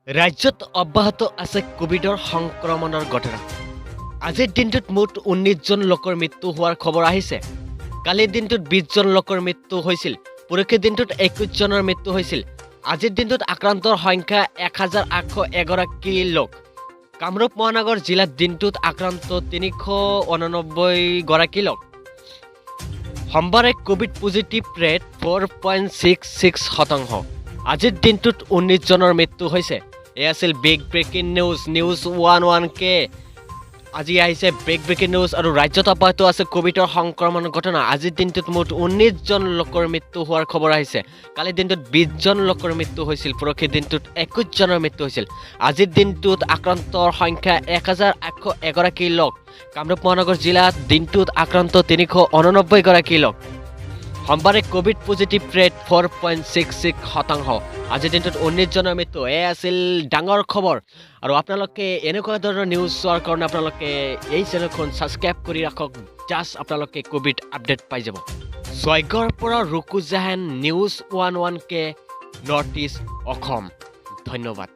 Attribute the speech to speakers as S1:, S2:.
S1: ৰাজ্যত অব্যাহত আছে কোভিডৰ সংক্ৰমণৰ ঘটনা। আজিৰ দিনটোত মুঠ 19 জন লোকৰ মৃত্যু হোৱাৰ খবৰ আহিছে। কালিৰ দিনটোত 20 জন লোকৰ মৃত্যু হৈছিল। পৰৱৰ্তী দিনটোত 21 জনৰ মৃত্যু হৈছিল। আজিৰ দিনটোত আক্ৰান্তৰ সংখ্যা 1801 লোক। কামৰূপ মহানগৰ জিলাত দিনটোত আক্ৰান্ত 389 গৰাকী লোক। সোমবাৰে কোভিড পজিটিভ ৰেট 4.66%। আজিৰ দিনটোত 19 জনৰ মৃত্যু হৈছে। এয়া আছিল বিগ ব্ৰেকিং নিউজ 111k। আজি আহিছে বিগ ব্ৰেকিং নিউজ আৰু ৰাজ্যত অব্যাহত আছে কোভিডৰ সংক্ৰমণৰ ঘটনা। আজিৰ দিনটোত মুঠ 19 জন লোকৰ মৃত্যু হোৱাৰ খবৰ আহিছে। কালিৰ দিনটোত 20 জন লোকৰ মৃত্যু হৈছিল। পৰৱৰ্তী দিনটোত 21 জনৰ মৃত্যু হৈছিল। আজিৰ দিনটোত আক্ৰান্তৰ সংখ্যা 1801 লোক। কামৰূপ মহানগৰ জিলাত দিনটোত আক্ৰান্ত 389 গৰাকী লোক। সোমবাৰে কোভিড পজিটিভ ৰেট 4.66%। আজিৰ দিনটোত 19 জনৰ মৃত্যু। এয়া আছিল ডাঙৰ খবৰ। আৰু আপোনালোকে এনেকুৱা ধৰণৰ নিউজ চোৱাৰ কাৰণে আপোনালোকে এই চেনেলখন ছাবস্ক্ৰাইব কৰি ৰাখক। জাষ্ট আপোনালোকে কোভিড আপডেট পাই যাব। জয়গড়ৰ পৰা Ruku Jahen, news 111k north east Assam. ধন্যবাদ।